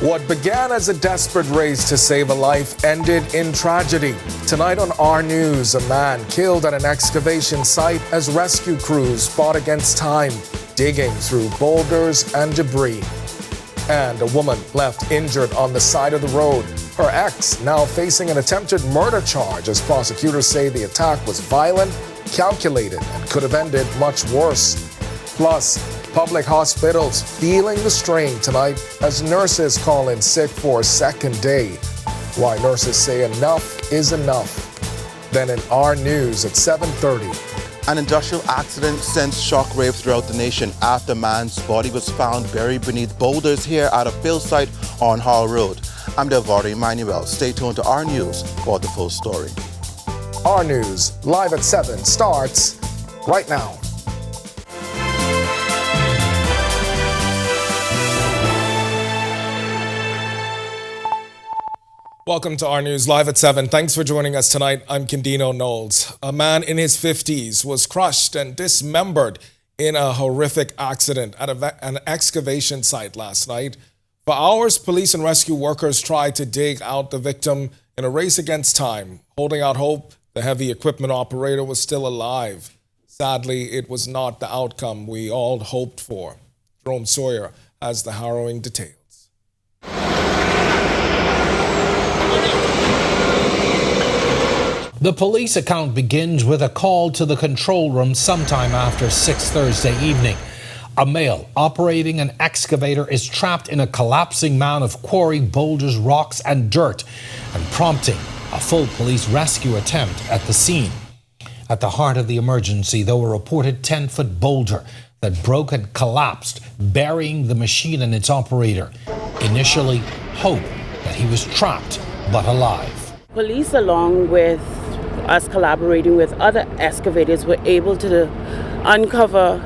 What began as a desperate race to save a life ended in tragedy. Tonight on Our News, a man killed at an excavation site as rescue crews fought against time, digging through boulders and debris. And a woman left injured on the side of the road. Her ex now facing an attempted murder charge as prosecutors say the attack was violent, calculated, and could have ended much worse. Plus, public hospitals feeling the strain tonight as nurses call in sick for a second day. Why nurses say enough is enough. Then in Our News at 7:30. An industrial accident sends shockwaves throughout the nation after a man's body was found buried beneath boulders here at a fill site on Hall Road. I'm Delvaro Emmanuel. Stay tuned to Our News for the full story. Our News, live at 7, starts right now. Welcome to Our News, live at 7. Thanks for joining us tonight. I'm Kendino Knowles. A man in his 50s was crushed and dismembered in a horrific accident at an excavation site last night. For hours, police and rescue workers tried to dig out the victim in a race against time. Holding out hope, the heavy equipment operator was still alive. Sadly, it was not the outcome we all hoped for. Jerome Sawyer has the harrowing details. The police account begins with a call to the control room sometime after 6 Thursday evening. A male operating an excavator is trapped in a collapsing mound of quarry boulders, rocks and dirt, and prompting a full police rescue attempt at the scene. At the heart of the emergency, though, a reported 10-foot boulder that broke and collapsed, burying the machine and its operator. Initially, hope that he was trapped but alive. Police, along with us collaborating with other excavators, were able to uncover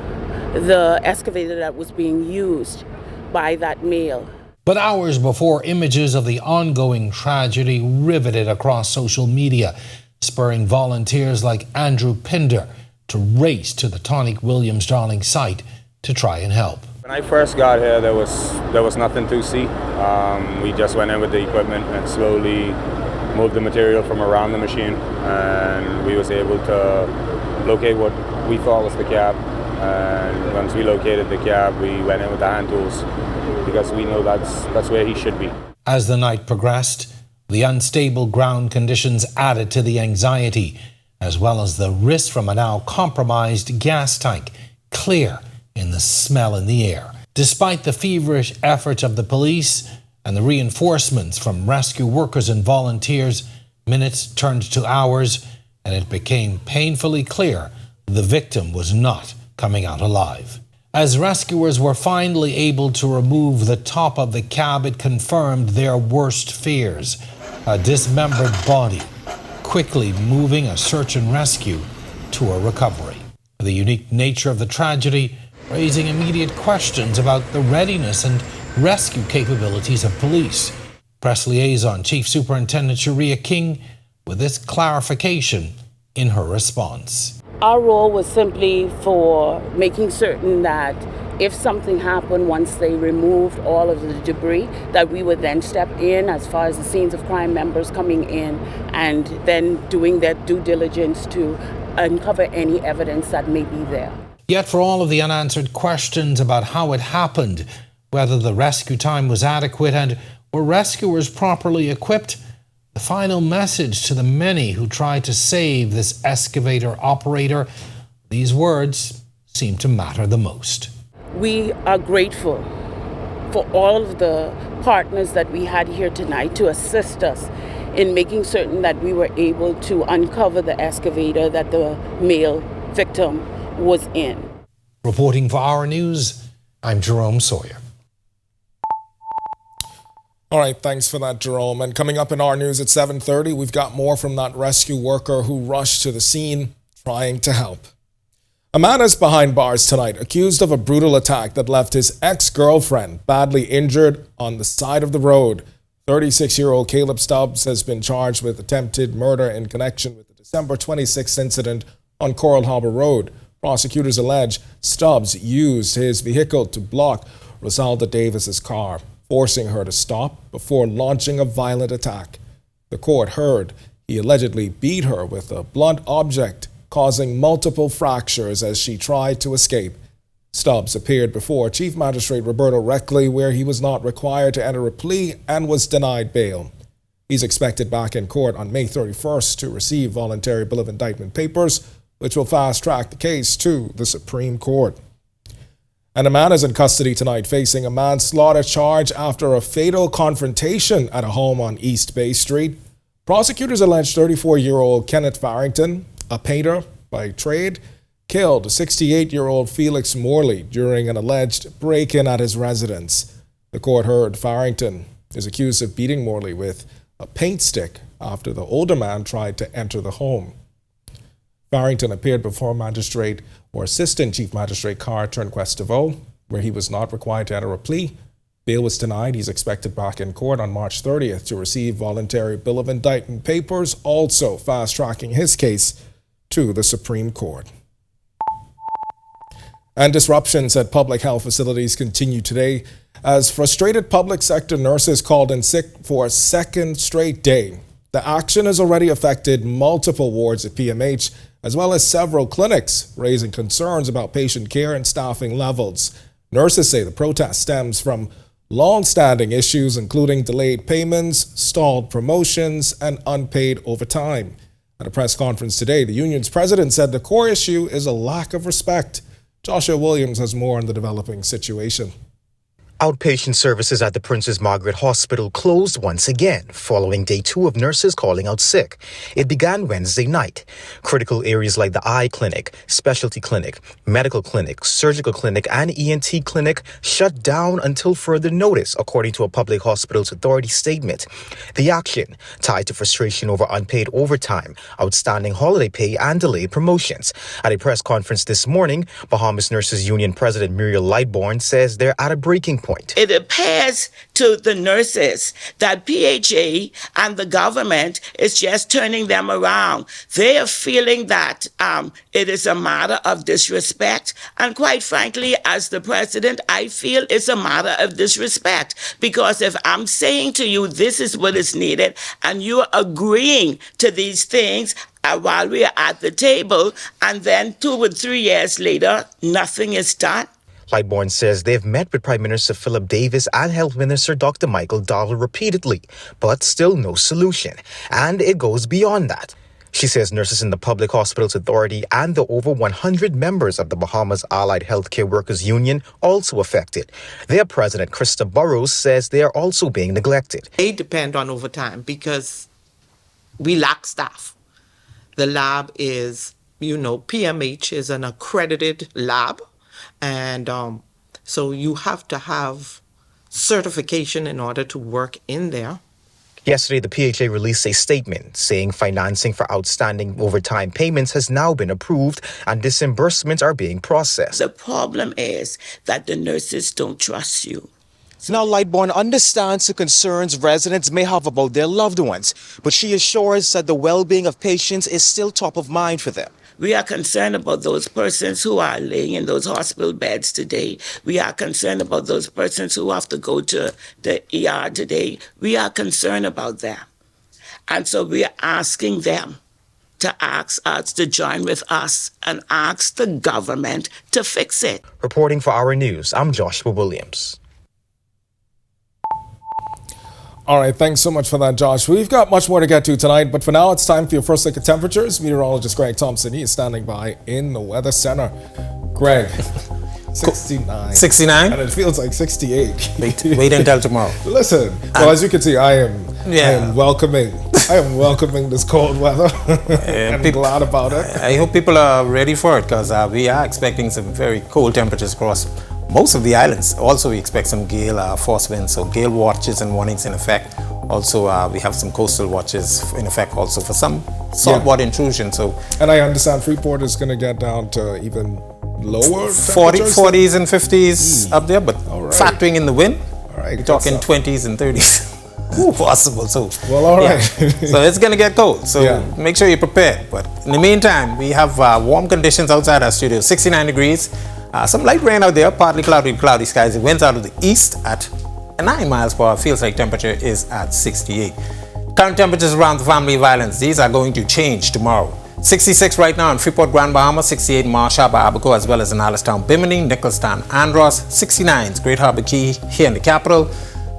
the excavator that was being used by that male. But hours before, images of the ongoing tragedy riveted across social media, spurring volunteers like Andrew Pinder to race to the Tonic Williams Darling site to try and help. When I first got here, there was nothing to see. We just went in with the equipment and slowly moved the material from around the machine, and we was able to locate what we thought was the cab. And once we located the cab, we went in with the hand tools because we know that's where he should be. As the night progressed, the unstable ground conditions added to the anxiety, as well as the risk from a now compromised gas tank, clear in the smell in the air. Despite the feverish efforts of the police and the reinforcements from rescue workers and volunteers, minutes turned to hours, and it became painfully clear the victim was not coming out alive. As rescuers were finally able to remove the top of the cab, it confirmed their worst fears: a dismembered body, quickly moving a search and rescue to a recovery. The unique nature of the tragedy raising immediate questions about the readiness and rescue capabilities of police. Press Liaison Chief Superintendent Sharia King with this clarification in her response. Our role was simply for making certain that if something happened once they removed all of the debris, that we would then step in as far as the scenes of crime members coming in and then doing their due diligence to uncover any evidence that may be there. Yet for all of the unanswered questions about how it happened, whether the rescue time was adequate and were rescuers properly equipped, the final message to the many who tried to save this excavator operator, these words seem to matter the most. We are grateful for all of the partners that we had here tonight to assist us in making certain that we were able to uncover the excavator that the male victim was in. Reporting for Our News, I'm Jerome Sawyer. All right, thanks for that, Jerome. And coming up in Our News at 7:30, we've got more from that rescue worker who rushed to the scene trying to help. A man is behind bars tonight, accused of a brutal attack that left his ex-girlfriend badly injured on the side of the road. 36-year-old Caleb Stubbs has been charged with attempted murder in connection with the December 26th incident on Coral Harbour Road. Prosecutors allege Stubbs used his vehicle to block Rosalda Davis's car. forcing her to stop before launching a violent attack. The court heard he allegedly beat her with a blunt object, causing multiple fractures as she tried to escape. Stubbs appeared before Chief Magistrate Roberto Reckley, where he was not required to enter a plea and was denied bail. He's expected back in court on May 31st to receive voluntary bill of indictment papers, which will fast-track the case to the Supreme Court. And a man is in custody tonight facing a manslaughter charge after a fatal confrontation at a home on East Bay Street. Prosecutors allege 34-year-old Kenneth Farrington, a painter by trade, killed 68-year-old Felix Morley during an alleged break-in at his residence. The court heard Farrington is accused of beating Morley with a paint stick after the older man tried to enter the home. Farrington appeared before Magistrate or Assistant Chief Magistrate Carr Turnquest-Devoe, where he was not required to enter a plea. Bail was denied. He's expected back in court on March 30th to receive voluntary bill of indictment papers, also fast-tracking his case to the Supreme Court. And disruptions at public health facilities continue today as frustrated public sector nurses called in sick for a second straight day. The action has already affected multiple wards at PMH, as well as several clinics, raising concerns about patient care and staffing levels. Nurses say the protest stems from long-standing issues, including delayed payments, stalled promotions, and unpaid overtime. At a press conference today, the union's president said the core issue is a lack of respect. Joshua Williams has more on the developing situation. Outpatient services at the Princess Margaret Hospital closed once again following day 2 of nurses calling out sick. It began Wednesday night. Critical areas like the eye clinic, specialty clinic, medical clinic, surgical clinic, and ENT clinic shut down until further notice, according to a Public Hospitals Authority statement. The action tied to frustration over unpaid overtime, outstanding holiday pay, and delayed promotions. At a press conference this morning, Bahamas Nurses Union President Muriel Lightbourne says they're at a breaking point. It appears to the nurses that PHA and the government is just turning them around. They are feeling that it is a matter of disrespect. And quite frankly, as the president, I feel it's a matter of disrespect. Because if I'm saying to you, this is what is needed, and you're agreeing to these things, while we are at the table, and then 2 or 3 years later, nothing is done. Lightbourne says they've met with Prime Minister Philip Davis and Health Minister Dr. Michael Darrell repeatedly, but still no solution. And it goes beyond that. She says nurses in the Public Hospitals Authority and the over 100 members of the Bahamas Allied Healthcare Workers Union also affected. Their president, Krista Burrows, says they are also being neglected. They depend on overtime because we lack staff. The lab is, PMH is an accredited lab. And so you have to have certification in order to work in there. Yesterday, the PHA released a statement saying financing for outstanding overtime payments has now been approved and disbursements are being processed. The problem is that the nurses don't trust you. Now, Lightbourne understands the concerns residents may have about their loved ones, but she assures that the well-being of patients is still top of mind for them. We are concerned about those persons who are laying in those hospital beds today. We are concerned about those persons who have to go to the ER today. We are concerned about them. And so we are asking them to ask us to join with us and ask the government to fix it. Reporting for Our News, I'm Joshua Williams. All right, thanks so much for that, Josh. We've got much more to get to tonight, but for now, it's time for your first look at temperatures. Meteorologist Greg Thompson, he is standing by in the Weather Center. Greg, 69. 69? And it feels like 68. Wait until tomorrow. Listen, well, as you can see, I am welcoming this cold weather and glad about it. I hope people are ready for it because we are expecting some very cold temperatures across most of the islands. Also, we expect some gale force winds, so gale watches and warnings in effect. Also, we have some coastal watches in effect also for some saltwater intrusion. So, and I understand Freeport is going to get down to even lower 40s and 50s up there, but factoring in the wind, we're talking 20s and 30s. Possible. So, well, all right. So it's going to get cold. So make sure you're prepared. But in the meantime, we have warm conditions outside our studio. 69 degrees. Some light rain out there, partly cloudy skies. It winds out of the east at 9 miles per hour. Feels like temperature is at 68. Current temperatures around the family of islands, these are going to change tomorrow. 66 right now in Freeport, Grand Bahamas, 68 in Marsh Harbour, Abaco, as well as in Alistown, Bimini, Nicholstown, Andros, 69 Great Harbour Key here in the capital.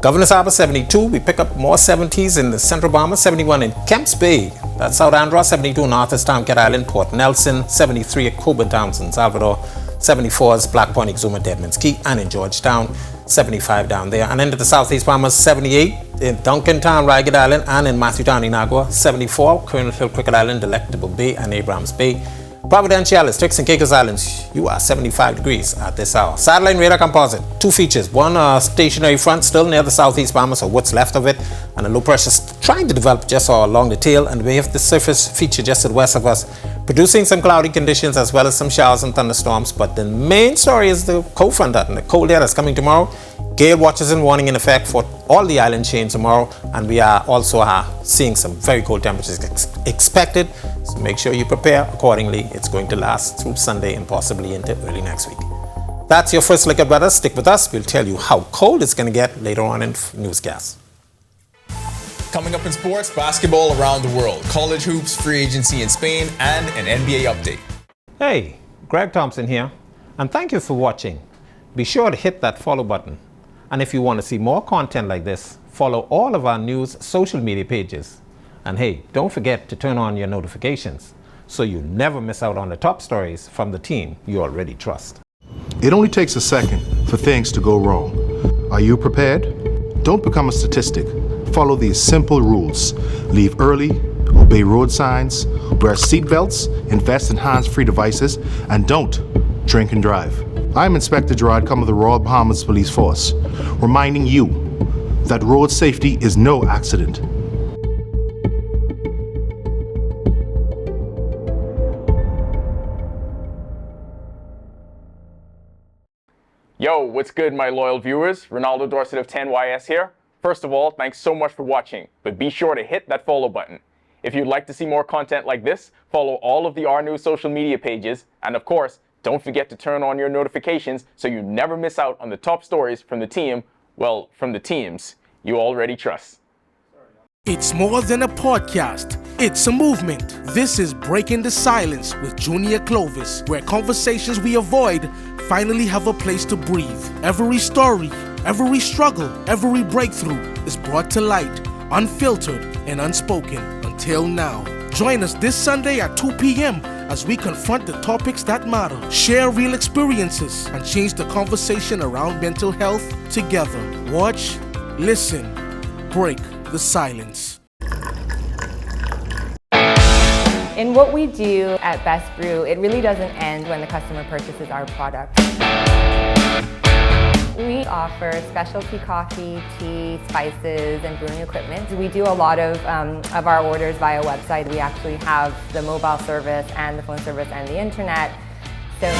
Governor's Harbour, 72. We pick up more 70s in the Central Bahamas, 71 in Kemps Bay, that's South Andros, 72 in Arthurstown, Cat Island, Port Nelson, 73 at Coburn Town, San Salvador, 74 is Black Point, Exuma, Deadman's Key, and in Georgetown, 75 down there. And into the Southeast Bahamas, 78 in Duncantown, Ragged Island, and in Matthewtown, Inagua, 74, Colonel Hill, Cricket Island, Delectable Bay, and Abrams Bay. Providenciales, Tricks and Caicos Islands, you are 75 degrees at this hour. Satellite radar composite, 2 features. One stationary front still near the Southeast Bahamas, or what's left of it, and a low pressure trying to develop just along the tail, and we have the surface feature just to the west of us, producing some cloudy conditions as well as some showers and thunderstorms. But the main story is the cold front and the cold air that's coming tomorrow. Gale watches and warning in effect for all the island chain tomorrow, and we are also seeing some very cold temperatures expected, so make sure you prepare accordingly. It's going to last through Sunday and possibly into early next week. That's your first look at weather. Stick with us. We'll tell you how cold it's going to get later on in newscast. Coming up in sports, basketball around the world, college hoops, free agency in Spain, and an NBA update. Hey, Greg Thompson here, and thank you for watching. Be sure to hit that follow button. And if you want to see more content like this, follow all of our news social media pages. And hey, don't forget to turn on your notifications so you never miss out on the top stories from the team you already trust. It only takes a second for things to go wrong. Are you prepared? Don't become a statistic. Follow these simple rules. Leave early, obey road signs, wear seatbelts, invest in hands-free devices, and don't drink and drive. I'm Inspector Gerard Cum of the Royal Bahamas Police Force, reminding you that road safety is no accident. Yo, what's good, my loyal viewers? Ronaldo Dorset of 10YS here. First of all, thanks so much for watching, but be sure to hit that follow button. If you'd like to see more content like this, follow all of the Our News social media pages, and of course, don't forget to turn on your notifications so you never miss out on the top stories from the team, well, from the teams you already trust. It's more than a podcast. It's a movement. This is Breaking the Silence with Junior Clovis, where conversations we avoid finally have a place to breathe. Every story, every struggle, every breakthrough is brought to light, unfiltered and unspoken until now. Join us this Sunday at 2 p.m. as we confront the topics that matter, share real experiences, and change the conversation around mental health together. Watch, listen, break the silence. In what we do at Best Brew, it really doesn't end when the customer purchases our product. We offer specialty coffee, tea, spices, and brewing equipment. We do a lot of our orders via website. We actually have the mobile service and the phone service and the internet. So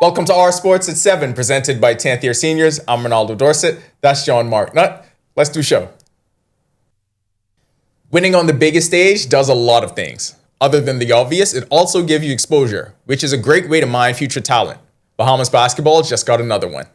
Welcome to Our Sports at 7, presented by 10th Year Seniors. I'm Ronaldo Dorset. That's John Mark Nutt. Let's do show. Winning on the biggest stage does a lot of things. Other than the obvious, it also gives you exposure, which is a great way to mine future talent. Bahamas basketball just got another one.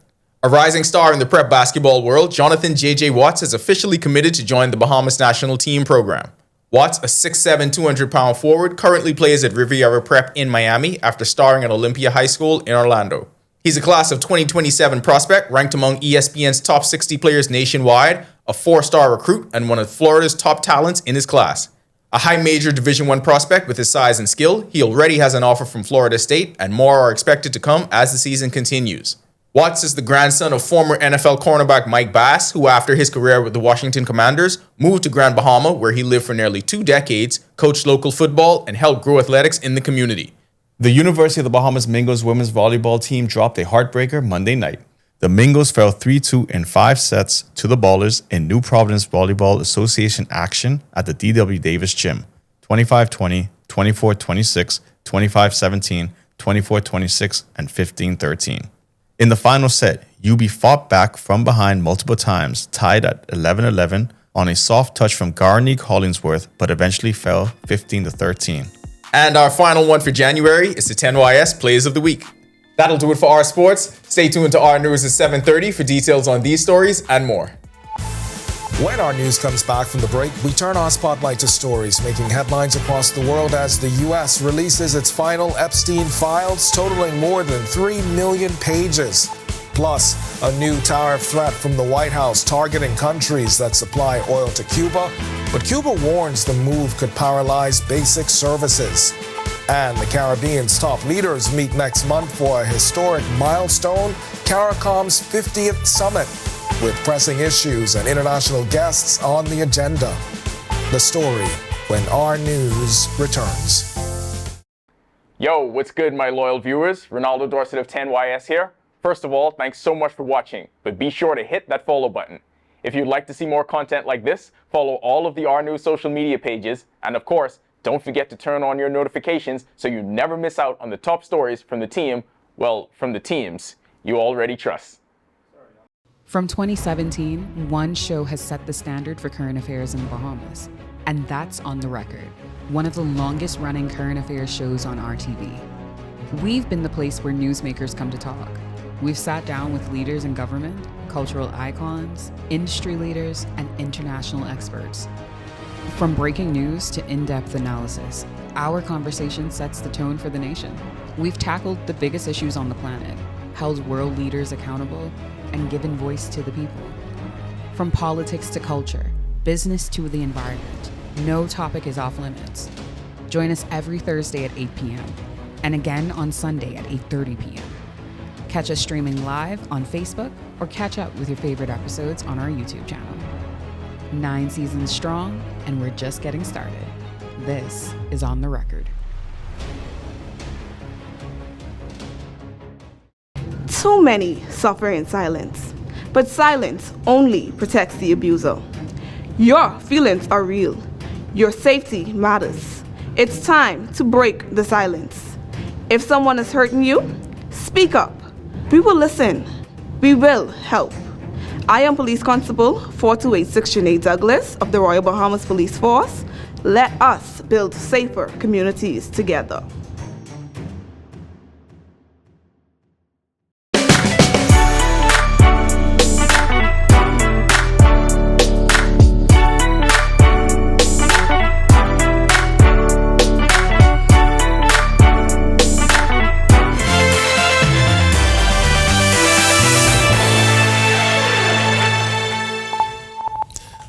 A rising star in the prep basketball world, Jonathan J.J. Watts has officially committed to join the Bahamas national team program. Watts, a 6'7", 200-pound forward, currently plays at Riviera Prep in Miami after starring at Olympia High School in Orlando. He's a class of 2027 prospect, ranked among ESPN's top 60 players nationwide, a 4-star recruit, and one of Florida's top talents in his class. A high major Division I prospect with his size and skill, he already has an offer from Florida State, and more are expected to come as the season continues. Watts is the grandson of former NFL cornerback Mike Bass, who after his career with the Washington Commanders, moved to Grand Bahama, where he lived for nearly 2 decades, coached local football, and helped grow athletics in the community. The University of the Bahamas Mingos women's volleyball team dropped a heartbreaker Monday night. The Mingos fell 3-2 in 5 sets to the Ballers in New Providence Volleyball Association action at the D.W. Davis Gym, 25-20, 24-26, 25-17, 24-26, and 15-13. In the final set, UB fought back from behind multiple times, tied at 11-11 on a soft touch from Garnique Hollingsworth, but eventually fell 15-13. And our final one for January is the 10YS Plays of the Week. That'll do it for our sports. Stay tuned to our news at 7:30 for details on these stories and more. When our news comes back from the break, we turn our spotlight to stories making headlines across the world as the U.S. releases its final Epstein files, totaling more than 3 million pages. Plus, a new tariff threat from the White House targeting countries that supply oil to Cuba. But Cuba warns the move could paralyze basic services. And the Caribbean's top leaders meet next month for a historic milestone, CARICOM's 50th summit, with pressing issues and international guests on the agenda. The story when our news returns. Yo, what's good, my loyal viewers? Ronaldo Dorset of 10YS here. First of all, thanks so much for watching, but be sure to hit that follow button. If you'd like to see more content like this, follow all of the Our News social media pages, and of course, don't forget to turn on your notifications so you never miss out on the top stories from the team, well, from the teams you already trust. From 2017, one show has set the standard for current affairs in the Bahamas, and that's On the Record, one of the longest running current affairs shows on RTV. We've been the place where newsmakers come to talk. We've sat down with leaders in government, cultural icons, industry leaders, and international experts. From breaking news to in-depth analysis, our conversation sets the tone for the nation. We've tackled the biggest issues on the planet, held world leaders accountable, and given voice to the people. From politics to culture, business to the environment, no topic is off limits. Join us every Thursday at 8 p.m. and again on Sunday at 8:30 p.m. Catch us streaming live on Facebook or catch up with your favorite episodes on our YouTube channel. 9 seasons strong, and we're just getting started. This is On the Record. Too many suffer in silence, but silence only protects the abuser. Your feelings are real. Your safety matters. It's time to break the silence. If someone is hurting you, speak up. We will listen. We will help. I am Police Constable 4286 Sinead Douglas of the Royal Bahamas Police Force. Let us build safer communities together.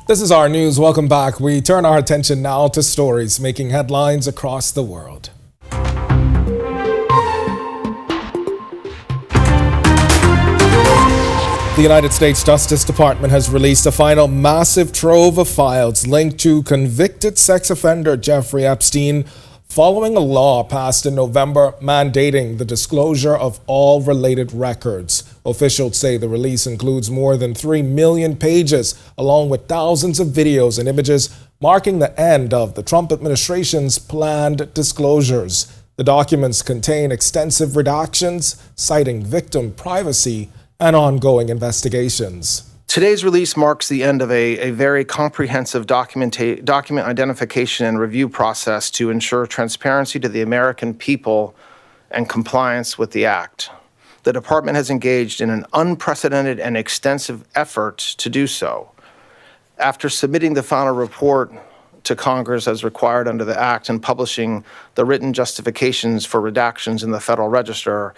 This is Our News. Welcome back. We turn our attention now to stories making headlines across the world. The United States Justice Department has released a final massive trove of files linked to convicted sex offender Jeffrey Epstein, following a law passed in November mandating the disclosure of all related records. Officials say the release includes more than 3 million pages, along with thousands of videos and images, marking the end of the Trump administration's planned disclosures. The documents contain extensive redactions, citing victim privacy and ongoing investigations. Today's release marks the end of a very comprehensive document identification and review process to ensure transparency to the American people and compliance with the Act. The department has engaged in an unprecedented and extensive effort to do so. After submitting the final report to Congress as required under the Act and publishing the written justifications for redactions in the Federal Register,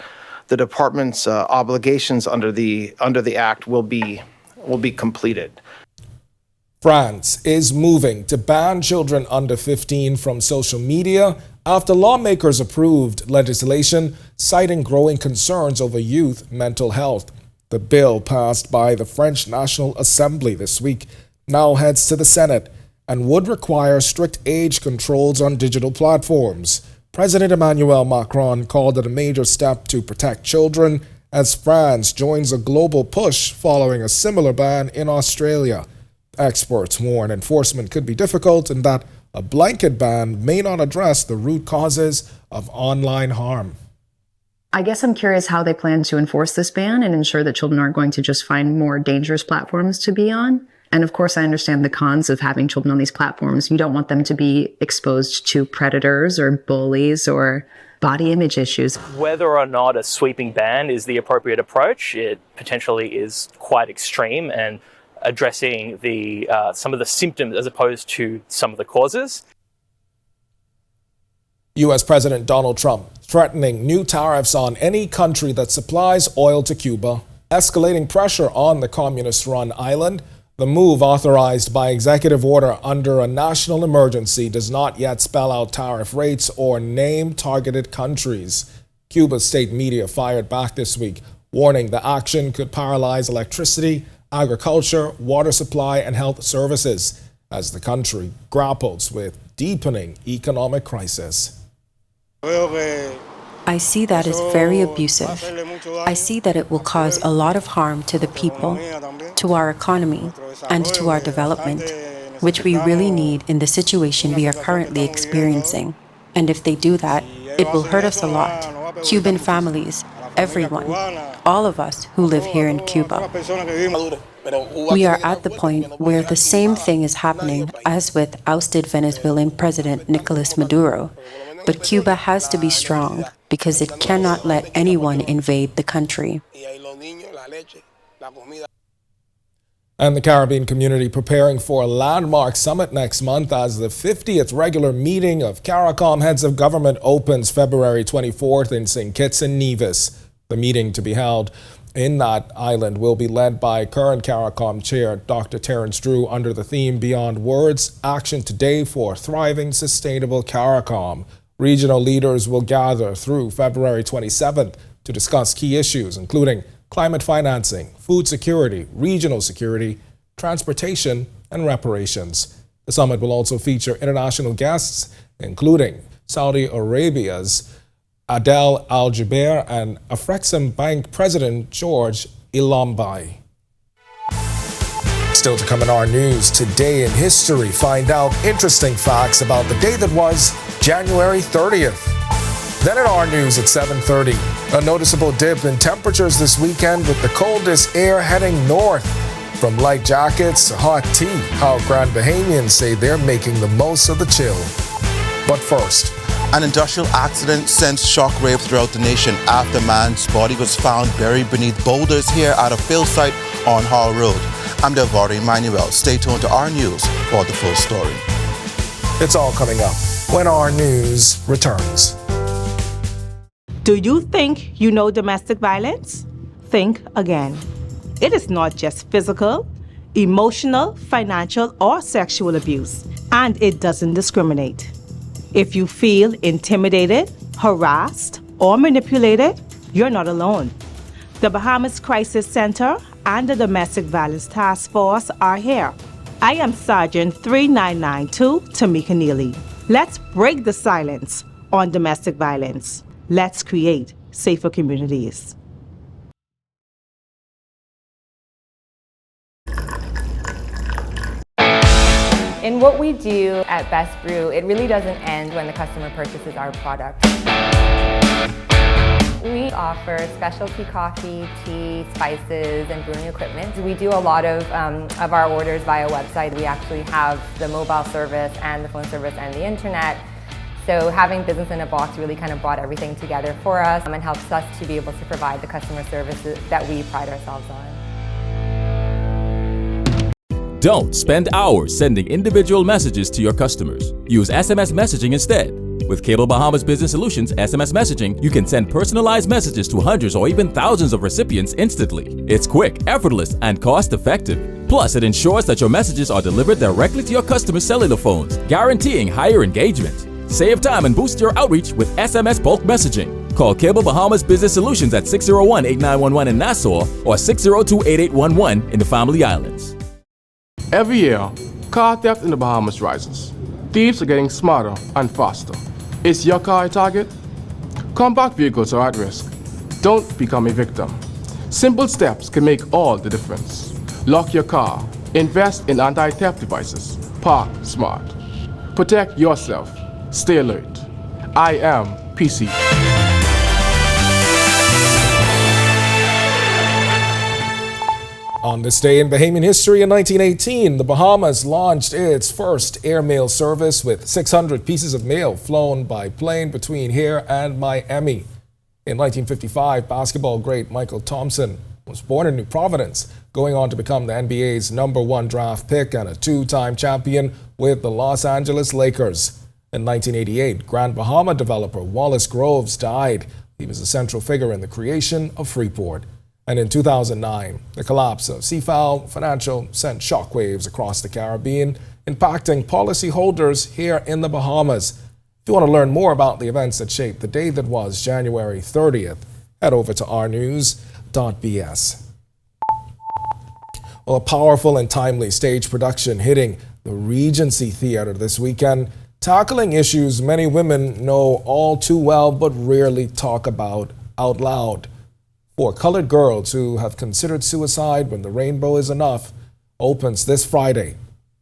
the department's obligations under the Act will be completed. France is moving to ban children under 15 from social media after lawmakers approved legislation citing growing concerns over youth mental health. The bill passed by the French National Assembly this week now heads to the Senate and would require strict age controls on digital platforms. President Emmanuel Macron called it a major step to protect children as France joins a global push following a similar ban in Australia. Experts warn enforcement could be difficult and that a blanket ban may not address the root causes of online harm. I guess I'm curious how they plan to enforce this ban and ensure that children aren't going to just find more dangerous platforms to be on. And of course, I understand the cons of having children on these platforms. You don't want them to be exposed to predators or bullies or body image issues. Whether or not a sweeping ban is the appropriate approach, it potentially is quite extreme and addressing some of the symptoms as opposed to some of the causes. U.S. President Donald Trump threatening new tariffs on any country that supplies oil to Cuba, escalating pressure on the communist-run island. The move, authorized by executive order under a national emergency, does not yet spell out tariff rates or name targeted countries. Cuba's state media fired back this week, warning the action could paralyze electricity, agriculture, water supply, and health services as the country grapples with deepening economic crisis. I see that as very abusive. I see that it will cause a lot of harm to the people, to our economy, and to our development, which we really need in the situation we are currently experiencing. And if they do that, it will hurt us a lot. Cuban families, everyone, all of us who live here in Cuba. We are at the point where the same thing is happening as with ousted Venezuelan President Nicolas Maduro. But Cuba has to be strong because it cannot let anyone invade the country. And the Caribbean community preparing for a landmark summit next month as the 50th regular meeting of CARICOM heads of government opens February 24th in St. Kitts and Nevis. The meeting to be held in that island will be led by current CARICOM chair Dr. Terence Drew under the theme Beyond Words, Action Today for Thriving Sustainable CARICOM. Regional leaders will gather through February 27th to discuss key issues, including climate financing, food security, regional security, transportation, and reparations. The summit will also feature international guests, including Saudi Arabia's Adel Al-Jubeir and Afrexim Bank President George Ilombai. Still to come in our news, today in history, find out interesting facts about the day that was January 30th. Then at our news at 7:30, a noticeable dip in temperatures this weekend with the coldest air heading north. From light jackets to hot tea, how Grand Bahamians say they're making the most of the chill. But first, an industrial accident sends shockwave throughout the nation after a man's body was found buried beneath boulders here at a fill site on Hall Road. I'm Delvari Manuel. Stay tuned to our news for the full story. It's all coming up when our news returns. Do you think you know domestic violence? Think again. It is not just physical, emotional, financial, or sexual abuse, and it doesn't discriminate. If you feel intimidated, harassed, or manipulated, you're not alone. The Bahamas Crisis Center and the Domestic Violence Task Force are here. I am Sergeant 3992 Tamika Neely. Let's break the silence on domestic violence. Let's create safer communities. In what we do at Best Brew, it really doesn't end when the customer purchases our product. We offer specialty coffee, tea, spices, and brewing equipment. We do a lot of our orders via website. We actually have the mobile service and the phone service and the internet. So having business in a box really kind of brought everything together for us and helps us to be able to provide the customer services that we pride ourselves on. Don't spend hours sending individual messages to your customers. Use SMS messaging instead. With Cable Bahamas Business Solutions SMS messaging, you can send personalized messages to hundreds or even thousands of recipients instantly. It's quick, effortless, and cost-effective. Plus, it ensures that your messages are delivered directly to your customers' cellular phones, guaranteeing higher engagement. Save time and boost your outreach with SMS bulk messaging. Call Cable Bahamas Business Solutions at 601-8911 in Nassau or 602-8811 in the Family Islands. Every year, car theft in the Bahamas rises. Thieves are getting smarter and faster. Is your car a target? Compact vehicles are at risk. Don't become a victim. Simple steps can make all the difference. Lock your car. Invest in anti-theft devices. Park smart. Protect yourself. Stay alert. I am PC. On this day in Bahamian history in 1918, the Bahamas launched its first airmail service with 600 pieces of mail flown by plane between here and Miami. In 1955, basketball great Michael Thompson was born in New Providence, going on to become the NBA's #1 draft pick and a two-time champion with the Los Angeles Lakers. In 1988, Grand Bahama developer Wallace Groves died. He was a central figure in the creation of Freeport. And in 2009, the collapse of Seafowl Financial sent shockwaves across the Caribbean, impacting policyholders here in the Bahamas. If you want to learn more about the events that shaped the day that was January 30th, head over to ournews.bs. Well, a powerful and timely stage production hitting the Regency Theater this weekend, tackling issues many women know all too well but rarely talk about out loud. For colored girls who have considered suicide when the rainbow is enough opens this Friday,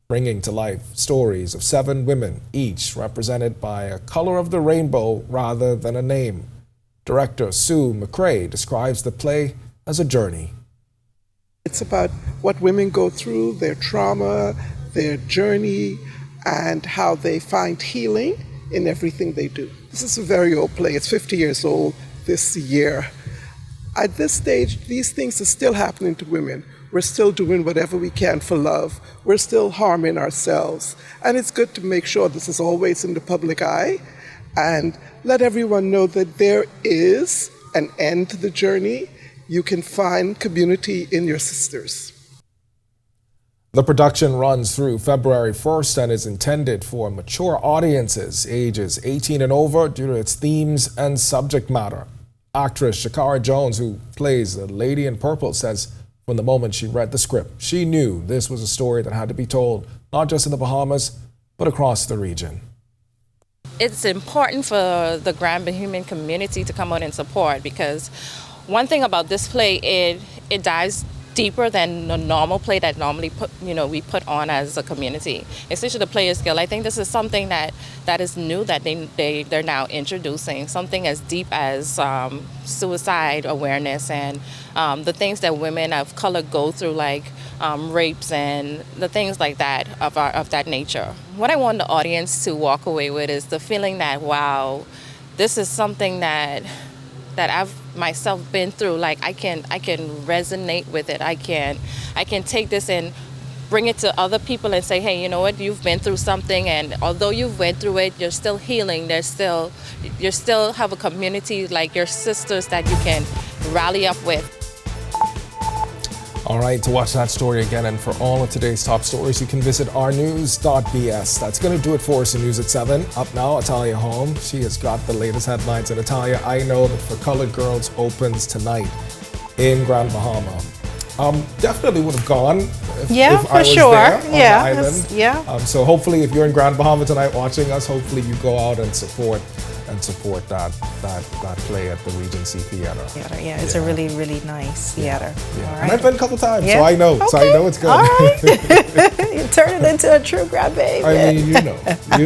bringing to life stories of 7 women, each represented by a color of the rainbow rather than a name. Director Sue McCrae describes the play as a journey. It's about what women go through, their trauma, their journey, and how they find healing in everything they do. This is a very old play. It's 50 years old this year. At this stage, these things are still happening to women. We're still doing whatever we can for love. We're still harming ourselves. And it's good to make sure this is always in the public eye and let everyone know that there is an end to the journey. You can find community in your sisters. The production runs through February 1st and is intended for mature audiences ages 18 and over due to its themes and subject matter. Actress Shakara Jones, who plays the Lady in Purple, says from the moment she read the script, she knew this was a story that had to be told, not just in the Bahamas, but across the region. It's important for the Grand Bahamian community to come out and support, because one thing about this play, it dives deeper than the normal play that normally we put on as a community. Especially the Players Guild. I think this is something that is new that they're now introducing. Something as deep as suicide awareness and the things that women of color go through, like rapes and the things like that of that nature. What I want the audience to walk away with is the feeling that, wow, this is something that I've myself been through. Like I can resonate with it. I can take this and bring it to other people and say, hey, you know what, you've been through something, and although you've went through it, you're still healing. You still have a community like your sisters that you can rally up with. All right, to watch that story again and for all of today's top stories, you can visit ournews.bs. That's going to do it for us in News at 7. Up now, Atalia Holm. She has got the latest headlines. And Atalia, I know that For Colored Girls opens tonight in Grand Bahama. Definitely would have gone if I was there on the island. So hopefully, if you're in Grand Bahama tonight watching us, hopefully you go out and support that play at the Regency Theater. Yeah, it's a really, really nice theater. Yeah. All right. And I've been a couple times, so I know. Okay. So I know it's good. All right. You turn it into a true Grand Bahamian. I mean, you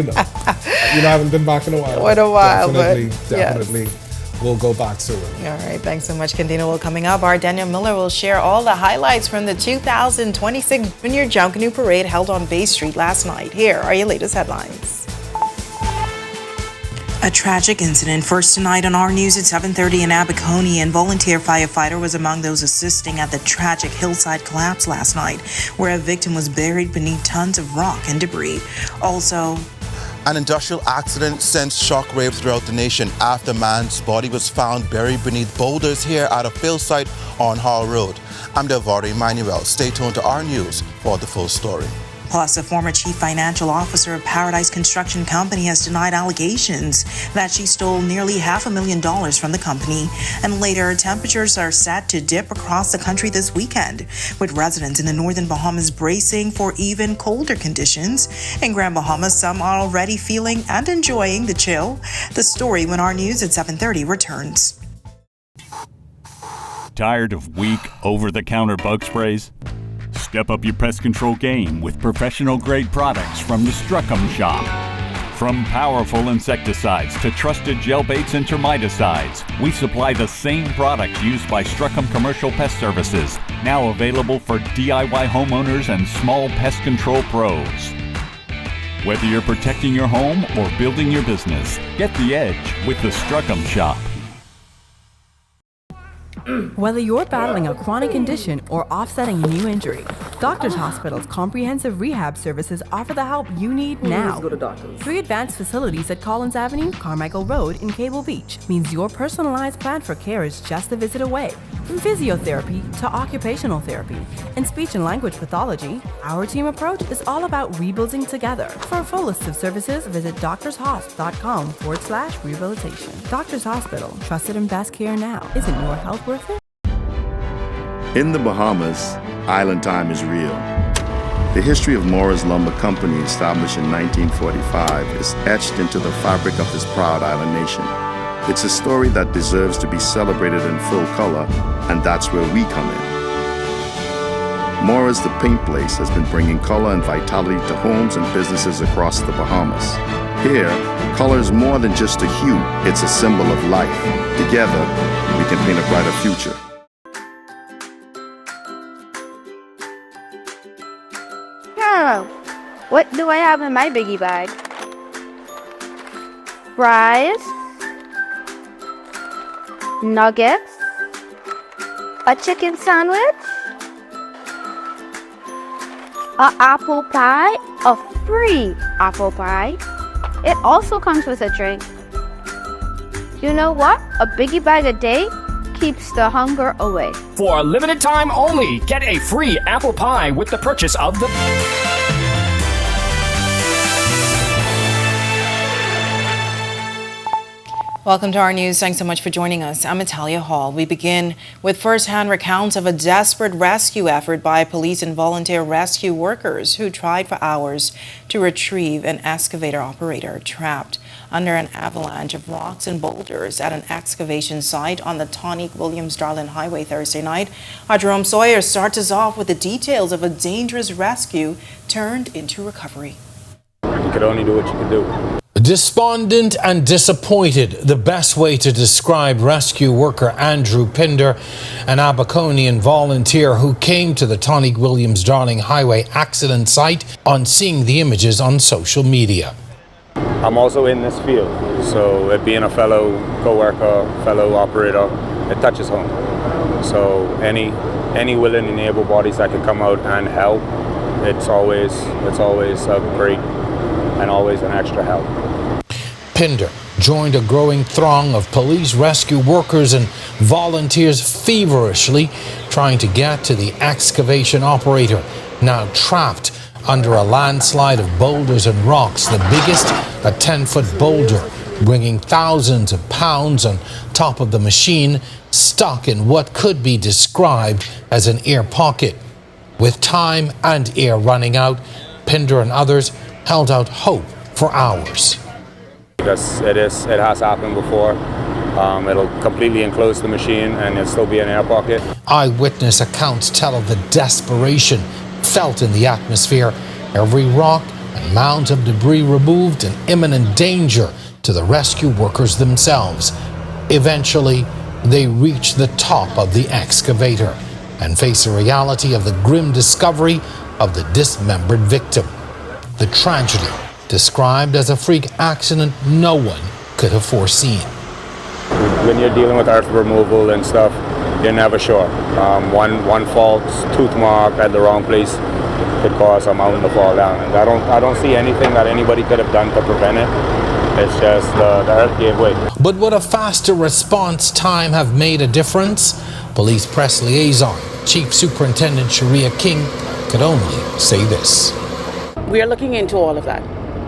know. I haven't been back in a while. What a while, Definitely. Yes. We'll go back soon. All right, thanks so much, Candino. Well, coming up, our Daniel Miller will share all the highlights from the 2026 Junior Jump Canoe Parade held on Bay Street last night. Here are your latest headlines. A tragic incident first tonight on Our News at 7:30 in Abercrombie. Volunteer firefighter was among those assisting at the tragic hillside collapse last night, where a victim was buried beneath tons of rock and debris. Also, an industrial accident sent shockwaves throughout the nation after a man's body was found buried beneath boulders here at a fill site on Hall Road. I'm Delvari Manuel. Stay tuned to Our News for the full story. Plus, a former chief financial officer of Paradise Construction Company has denied allegations that she stole nearly $500,000 from the company. And later, temperatures are set to dip across the country this weekend, with residents in the northern Bahamas bracing for even colder conditions. In Grand Bahama, some are already feeling and enjoying the chill. The story when Our News at 7:30 returns. Tired of weak, over-the-counter bug sprays? Step up your pest control game with professional-grade products from the Struckham Shop. From powerful insecticides to trusted gel baits and termiticides, we supply the same products used by Struckham Commercial Pest Services, now available for DIY homeowners and small pest control pros. Whether you're protecting your home or building your business, get the edge with the Struckham Shop. Whether you're battling a chronic condition or offsetting a new injury, Doctors Hospital's comprehensive rehab services offer the help you need now. 3 advanced facilities at Collins Avenue, Carmichael Road, in Cable Beach means your personalized plan for care is just a visit away. From physiotherapy to occupational therapy and speech and language pathology, our team approach is all about rebuilding together. For a full list of services, visit doctorshosp.com/rehabilitation. Doctors Hospital, trusted and best care now. Isn't your health worth it? In the Bahamas, island time is real. The history of Morris Lumber Company, established in 1945, is etched into the fabric of this proud island nation. It's a story that deserves to be celebrated in full color, and that's where we come in. Morris the Paint Place has been bringing color and vitality to homes and businesses across the Bahamas. Here, color is more than just a hue, it's a symbol of life. Together, we can paint a brighter future. What do I have in my biggie bag? Fries, nuggets, a chicken sandwich, an apple pie, a free apple pie. It also comes with a drink. You know what? A biggie bag a day keeps the hunger away. For a limited time only, get a free apple pie with the purchase of the... Welcome to our news. Thanks so much for joining us. I'm Natalia Hall. We begin with first-hand recounts of a desperate rescue effort by police and volunteer rescue workers who tried for hours to retrieve an excavator operator trapped under an avalanche of rocks and boulders at an excavation site on the Tonique-Williams-Darling Highway Thursday night. Our Jerome Sawyer starts us off with the details of a dangerous rescue turned into recovery. You could only do what you could do. Despondent and disappointed, the best way to describe rescue worker Andrew Pinder, an Abaconian volunteer who came to the Tonique-Williams-Darling Highway accident site on seeing the images on social media. I'm also in this field, so it being a fellow co-worker, fellow operator, it touches home. So any willing and able bodies that can come out and help, it's always a great and always an extra help. Pinder joined a growing throng of police, rescue workers and volunteers feverishly trying to get to the excavation operator, now trapped under a landslide of boulders and rocks, the biggest a 10-foot boulder, bringing thousands of pounds on top of the machine, stuck in what could be described as an air pocket. With time and air running out, Pinder and others held out hope for hours. Because it has happened before. It'll completely enclose the machine and it'll still be an air pocket. Eyewitness accounts tell of the desperation felt in the atmosphere. Every rock and mound of debris removed, and imminent danger to the rescue workers themselves. Eventually, they reach the top of the excavator and face the reality of the grim discovery of the dismembered victim. The tragedy, described as a freak accident no one could have foreseen. When you're dealing with earth removal and stuff, you're never sure. One false tooth mark at the wrong place could cause a mountain to fall down. And I don't see anything that anybody could have done to prevent it. It's just the earth gave way. But would a faster response time have made a difference? Police press liaison, Chief Superintendent Sharia King, could only say this. We are looking into all of that.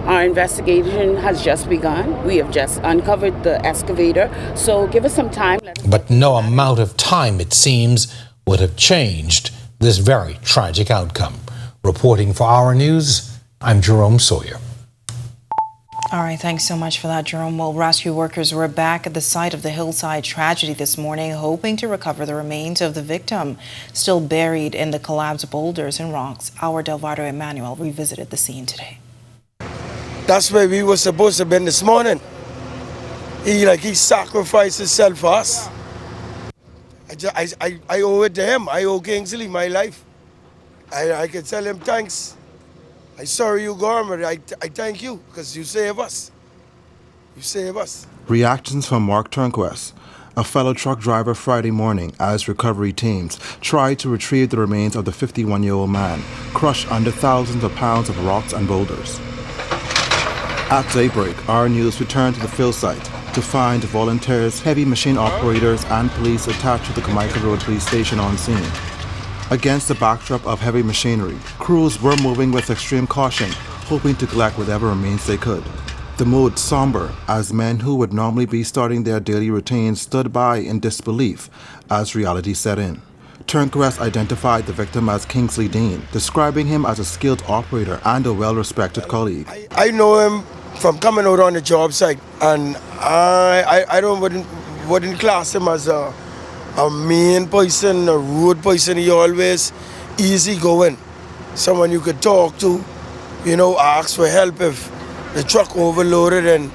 Our investigation has just begun. We have just uncovered the excavator, so give us some time. But no amount of time, it seems, would have changed this very tragic outcome. Reporting for Our News, I'm Jerome Sawyer. All right, thanks so much for that, Jerome. Well, rescue workers were back at the site of the hillside tragedy this morning, hoping to recover the remains of the victim, still buried in the collapsed boulders and rocks. Our Delvado Emmanuel revisited the scene today. That's where we were supposed to have been this morning. He sacrificed himself for us. I owe it to him. I owe Kingsley my life. I can tell him thanks. I'm sorry you gone, but I thank you because you save us. You save us. Reactions from Mark Turnquest, a fellow truck driver, Friday morning as recovery teams tried to retrieve the remains of the 51-year-old man crushed under thousands of pounds of rocks and boulders. At daybreak, our news returned to the field site to find volunteers, heavy machine operators, and police attached to the Carmichael Road Police Station on scene. Against the backdrop of heavy machinery, crews were moving with extreme caution, hoping to collect whatever remains they could. The mood somber as men who would normally be starting their daily routines stood by in disbelief as reality set in. Turnquest identified the victim as Kingsley Dean, describing him as a skilled operator and a well-respected colleague. I know him from coming out on the job site, and I wouldn't class him as a mean person, a rude person. He always easygoing, someone you could talk to, ask for help if the truck overloaded, and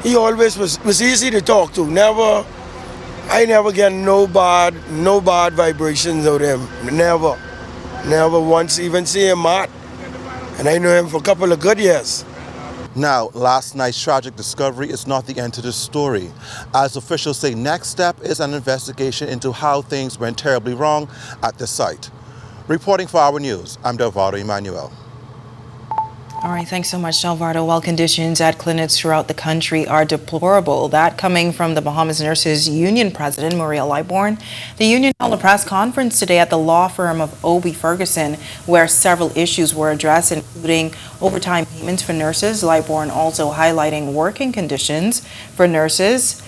he always was easy to talk to. I never get no bad vibrations out of him. Never once even see him mad. And I know him for a couple of good years. Now, last night's tragic discovery is not the end to the story. As officials say, next step is an investigation into how things went terribly wrong at the site. Reporting for Our News, I'm Delvado Emmanuel. All right, thanks so much, Delvado. While conditions at clinics throughout the country are deplorable, that coming from the Bahamas Nurses Union President, Maria Lightbourne. The union held a press conference today at the law firm of O.B. Ferguson, where several issues were addressed, including overtime payments for nurses. Lightbourne also highlighting working conditions for nurses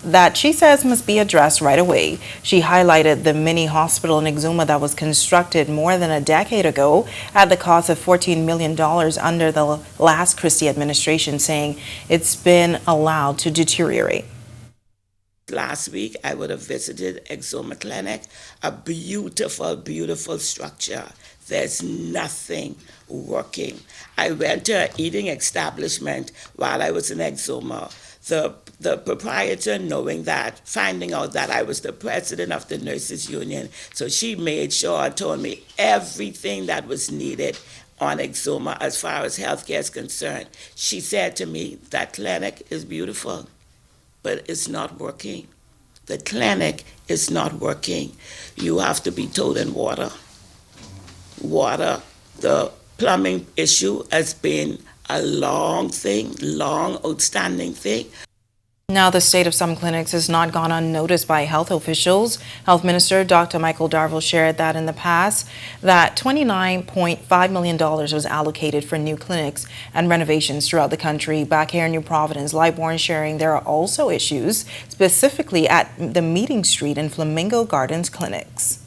that she says must be addressed right away. She highlighted the mini hospital in Exuma that was constructed more than a decade ago at the cost of $14 million under the last Christie administration, saying it's been allowed to deteriorate. Last week, I would have visited Exuma Clinic, a beautiful, beautiful structure. There's nothing working. I went to an eating establishment while I was in Exuma. The proprietor, finding out that I was the president of the nurses union, so she made sure and told me everything that was needed on Exuma as far as healthcare is concerned. She said to me, that clinic is beautiful, but it's not working. The clinic is not working. You have to be toting water. The plumbing issue has been a long outstanding thing. Now, the state of some clinics has not gone unnoticed by health officials. Health Minister Dr. Michael Darville shared that in the past, that $29.5 million was allocated for new clinics and renovations throughout the country. Back here in New Providence, Lightbourne sharing there are also issues, specifically at the Meeting Street and Flamingo Gardens clinics.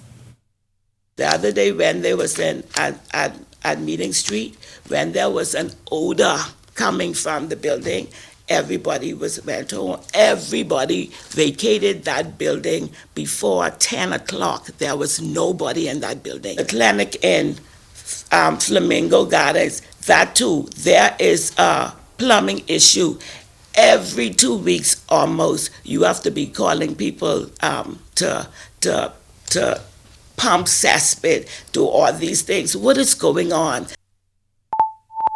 The other day when they was at Meeting Street, when there was an odor coming from the building, everybody went home. Everybody vacated that building before 10 o'clock. There was nobody in that building. The clinic in Flamingo Gardens, that too, there is a plumbing issue. Every 2 weeks almost, you have to be calling people to pump cesspit, do all these things. What is going on?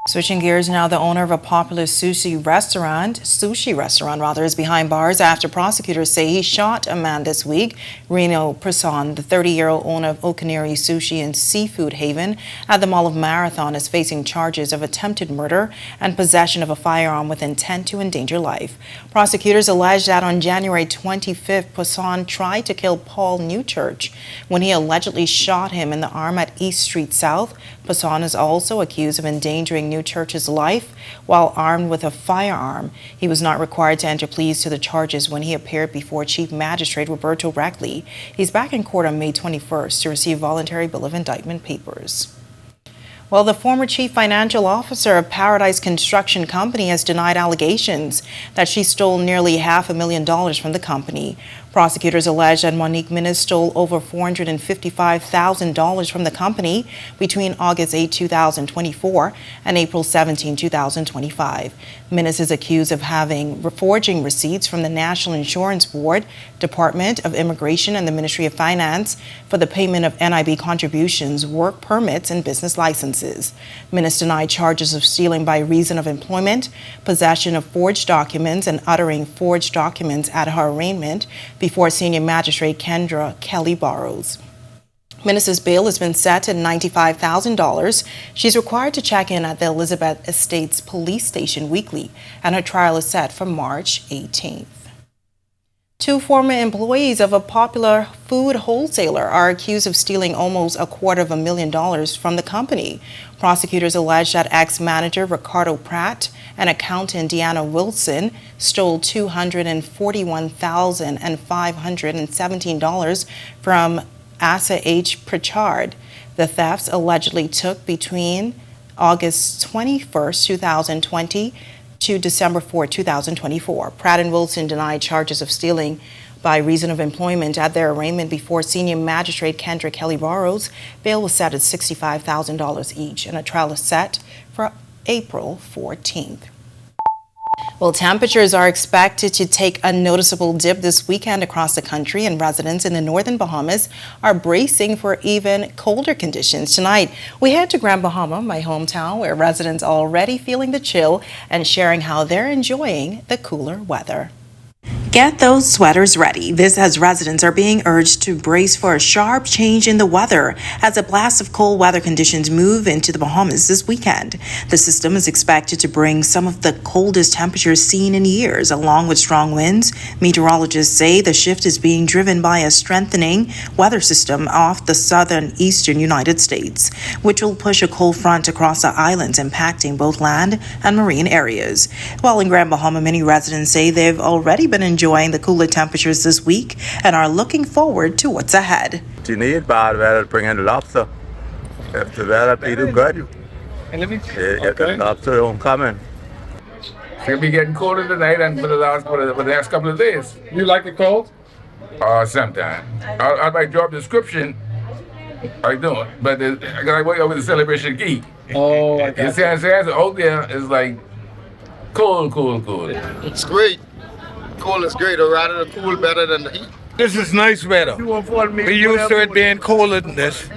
Switching gears now, the owner of a popular sushi restaurant is behind bars after prosecutors say he shot a man this week. Reno Person, the 30-year-old owner of Okaniri Sushi and Seafood Haven at the Mall of Marathon, is facing charges of attempted murder and possession of a firearm with intent to endanger life. Prosecutors allege that on January 25th, Person tried to kill Paul Newchurch when he allegedly shot him in the arm at East Street South. Person is also accused of endangering Newchurch's life while armed with a firearm. He was not required to enter pleas to the charges when he appeared before Chief Magistrate Roberto Reckley. He's back in court on May 21st to receive voluntary bill of indictment papers. Well, the former chief financial officer of Paradise Construction Company has denied allegations that she stole nearly $500,000 from the company. Prosecutors allege that Monique Minnis stole over $455,000 from the company between August 8, 2024 and April 17, 2025. Minnis is accused of forging receipts from the National Insurance Board, Department of Immigration, and the Ministry of Finance for the payment of NIB contributions, work permits, and business licenses. Minnis denied charges of stealing by reason of employment, possession of forged documents, and uttering forged documents at her arraignment before Senior Magistrate Kendra Kelly Burrows. Minnis's bail has been set at $95,000. She's required to check in at the Elizabeth Estates Police Station weekly, and her trial is set for March 18th. Two former employees of a popular food wholesaler are accused of stealing almost $250,000 from the company. Prosecutors allege that ex-manager Ricardo Pratt and accountant Deanna Wilson stole $241,517 from Asa H. Pritchard. The thefts allegedly took between August 21, 2020 to December 4, 2024. Pratt and Wilson denied charges of stealing by reason of employment at their arraignment before Senior Magistrate Kendra Kelly Burrows. Bail was set at $65,000 each, and a trial is set for April 14th. Well, temperatures are expected to take a noticeable dip this weekend across the country, and residents in the northern Bahamas are bracing for even colder conditions. Tonight, we head to Grand Bahama, my hometown, where residents are already feeling the chill and sharing how they're enjoying the cooler weather. Get those sweaters ready. This as residents are being urged to brace for a sharp change in the weather as a blast of cold weather conditions move into the Bahamas this weekend. The system is expected to bring some of the coldest temperatures seen in years, along with strong winds. Meteorologists say the shift is being driven by a strengthening weather system off the southern eastern United States, which will push a cold front across the islands, impacting both land and marine areas. While in Grand Bahama, many residents say they've already been enjoying the cooler temperatures this week and are looking forward to what's ahead. You need bad weather to bring in the lobster. If the weather be too good, the lobster won't come in. It's gonna be getting colder tonight and for the next couple of days. You like the cold? Sometimes. I might drop the description. I don't, but I gotta wait over the celebration geek. Oh, I got it. Out there is like cold. It's great. Cold is great. I'd rather the cool better than the heat. This is nice weather. We used to it being colder than this.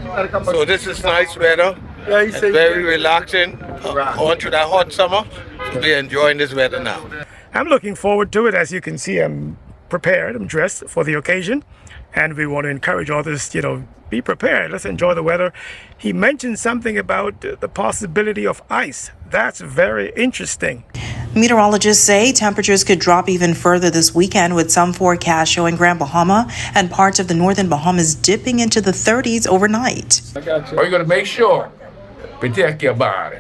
So this is nice weather. It's very relaxing. On to that hot summer. We're enjoying this weather now. I'm looking forward to it. As you can see, I'm prepared. I'm dressed for the occasion. And we want to encourage others, be prepared. Let's enjoy the weather. He mentioned something about the possibility of ice. That's very interesting. Meteorologists say temperatures could drop even further this weekend, with some forecasts showing Grand Bahama and parts of the northern Bahamas dipping into the 30s overnight. I got you. Well, you got to make sure protect your body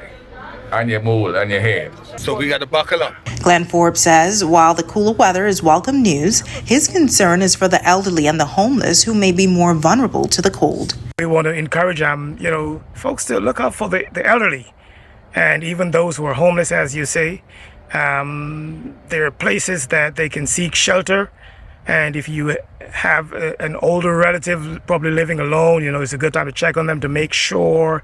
and your mood and your head. So we got to buckle up. Glenn Forbes says while the cooler weather is welcome news, his concern is for the elderly and the homeless who may be more vulnerable to the cold. We want to encourage folks to look out for the elderly and even those who are homeless, as you say. There are places that they can seek shelter, and if you have an older relative probably living alone, it's a good time to check on them to make sure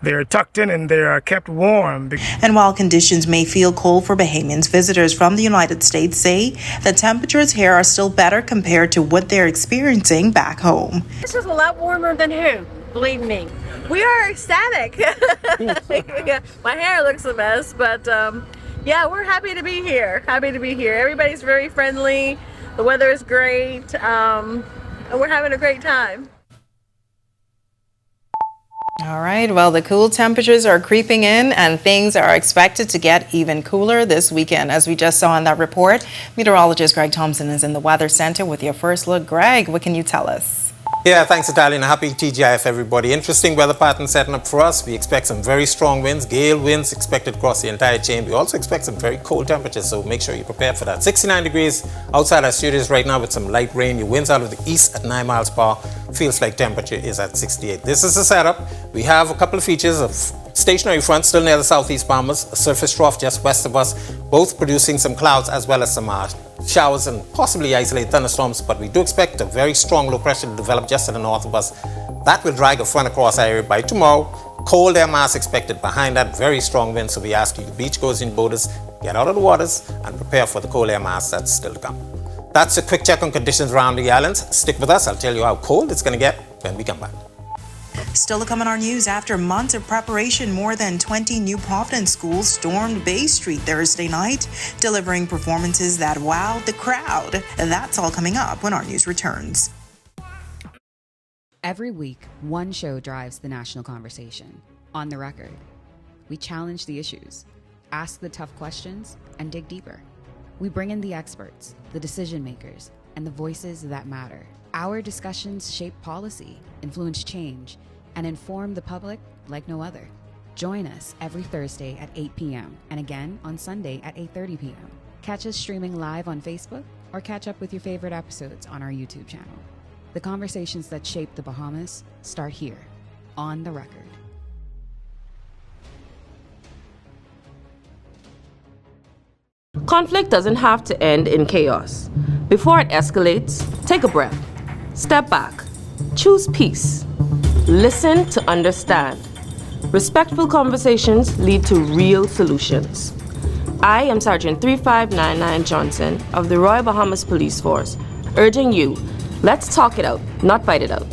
they're tucked in and they are kept warm. And while conditions may feel cold for Bahamians, visitors from the United States say the temperatures here are still better compared to what they're experiencing back home. This is a lot warmer than home, believe me. We are ecstatic. My hair looks a mess, but yeah, we're happy to be here. Everybody's very friendly. The weather is great. And we're having a great time. All right, well, the cool temperatures are creeping in and things are expected to get even cooler this weekend. As we just saw in that report, meteorologist Greg Thompson is in the Weather Center with your first look. Greg, what can you tell us? Yeah, thanks, Natalia, and happy TGIF, everybody. Interesting weather pattern setting up for us. We expect some very strong winds, gale winds expected across the entire chain. We also expect some very cold temperatures, so make sure you're prepared for that. 69 degrees outside our studios right now with some light rain. Your winds out of the east at 9 miles per hour. Feels like temperature is at 68. This is the setup. We have a couple of features of stationary front still near the southeast Bahamas, a surface trough just west of us, both producing some clouds as well as some showers and possibly isolated thunderstorms, but we do expect a very strong low pressure to develop just to the north of us. That will drag a front across our area by tomorrow. Cold air mass expected behind that, very strong wind, so we ask you, beachgoers and boaters, get out of the waters and prepare for the cold air mass that's still to come. That's a quick check on conditions around the islands. Stick with us, I'll tell you how cold it's going to get when we come back. Still to come on our news, after months of preparation, more than 20 New Providence schools stormed Bay Street Thursday night, delivering performances that wowed the crowd. That's all coming up when our news returns. Every week, one show drives the national conversation. On the Record. We challenge the issues, ask the tough questions, and dig deeper. We bring in the experts, the decision makers, and the voices that matter. Our discussions shape policy, influence change, and inform the public like no other. Join us every Thursday at 8 p.m. and again on Sunday at 8:30 p.m. Catch us streaming live on Facebook or catch up with your favorite episodes on our YouTube channel. The conversations that shape the Bahamas start here, on the Record. Conflict doesn't have to end in chaos. Before it escalates, take a breath. Step back. Choose peace. Listen to understand. Respectful conversations lead to real solutions. I am Sergeant 3599 Johnson of the Royal Bahamas Police Force, urging you, let's talk it out, not fight it out.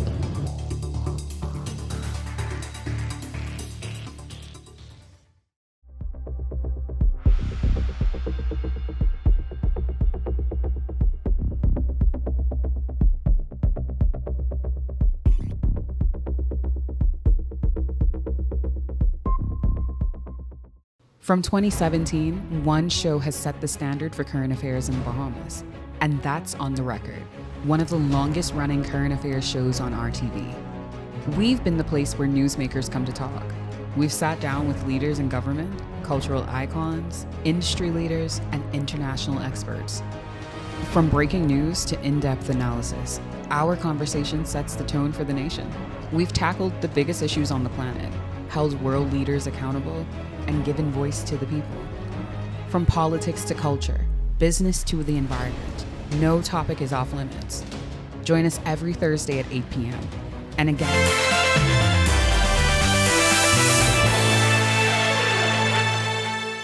From 2017, one show has set the standard for current affairs in the Bahamas, and that's On the Record, one of the longest running current affairs shows on RTV. We've been the place where newsmakers come to talk. We've sat down with leaders in government, cultural icons, industry leaders, and international experts. From breaking news to in-depth analysis, our conversation sets the tone for the nation. We've tackled the biggest issues on the planet, held world leaders accountable, and given voice to the people. From politics to culture, business to the environment, no topic is off limits. Join us every Thursday at 8 p.m. And again,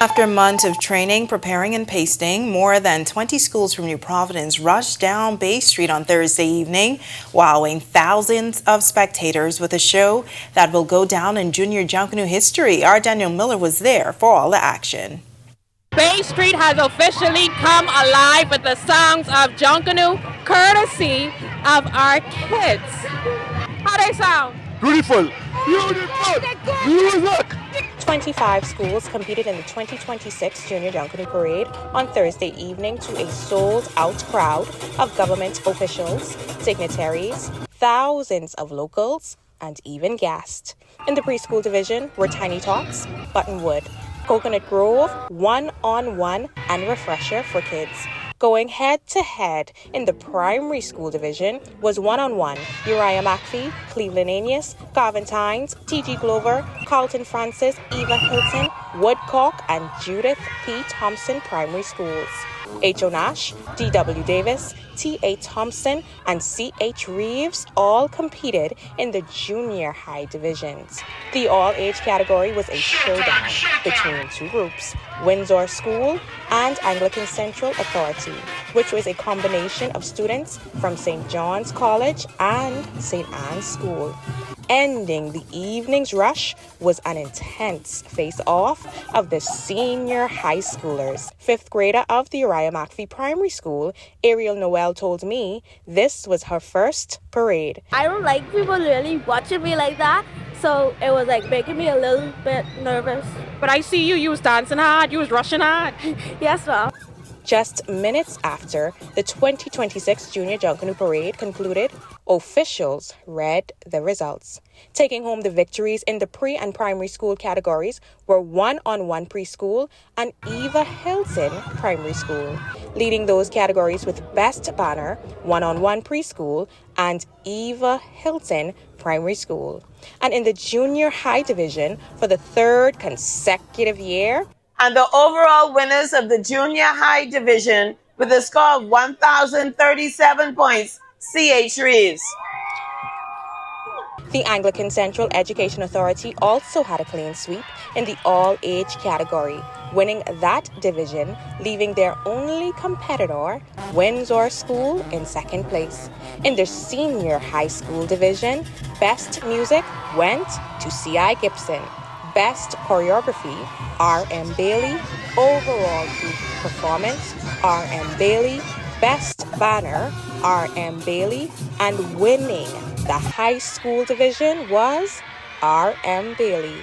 after months of training, preparing, and pasting, more than 20 schools from New Providence rushed down Bay Street on Thursday evening, wowing thousands of spectators with a show that will go down in junior Junkanoo history. Our Daniel Miller was there for all the action. Bay Street has officially come alive with the songs of Junkanoo, courtesy of our kids. How they sound? Beautiful. Beautiful. Music. 25 schools competed in the 2026 Junior Junkanoo Parade on Thursday evening to a sold-out crowd of government officials, dignitaries, thousands of locals, and even guests. In the preschool division were Tiny Tots, Buttonwood, Coconut Grove, One-on-One, and Refresher for Kids. Going head-to-head in the primary school division was One-on-One, Uriah McPhee, Cleveland Anius, Carventines, T.G. Glover, Carlton Francis, Eva Hilton, Woodcock, and Judith P. Thompson Primary Schools. H.O. Nash, D.W. Davis, T.A. Thompson, and C.H. Reeves all competed in the junior high divisions. The all-age category was a showdown between two groups, Windsor School and Anglican Central Authority, which was a combination of students from St. John's College and St. Anne's School. Ending the evening's rush was an intense face-off of the senior high schoolers. Fifth grader of the Uriah McPhee Primary School, Ariel Noel, told me this was her first parade. I don't like people really watching me like that, so it was like making me a little bit nervous. But I see you was dancing hard, you was rushing hard. Yes, ma'am. Just minutes after the 2026 Junior Junkanoo Parade concluded, officials read the results. Taking home the victories in the pre- and primary school categories were One-on-One Preschool and Eva Hilton Primary School. Leading those categories with Best Banner, One-on-One Preschool and Eva Hilton Primary School. And in the junior high division for the third consecutive year, and the overall winners of the junior high division with a score of 1,037 points. C.H. Reeves. The Anglican Central Education Authority also had a clean sweep in the all-age category, winning that division, leaving their only competitor, Windsor School, in second place. In the senior high school division, Best Music went to C.I. Gibson. Best Choreography, R.M. Bailey. Overall Group Performance, R.M. Bailey. Best Banner, R.M. Bailey. And winning the high school division was R.M. Bailey.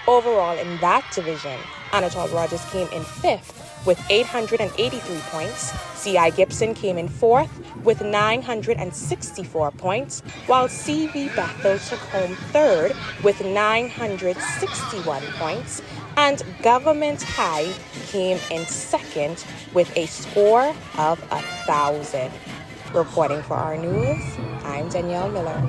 Overall in that division, Anatole Rogers came in 5th with 883 points. C.I. Gibson came in 4th with 964 points, while C.V. Bethel took home 3rd with 961 points, and Government High came in 2nd with a score of 1,000. Reporting for Our News, I'm Danielle Miller.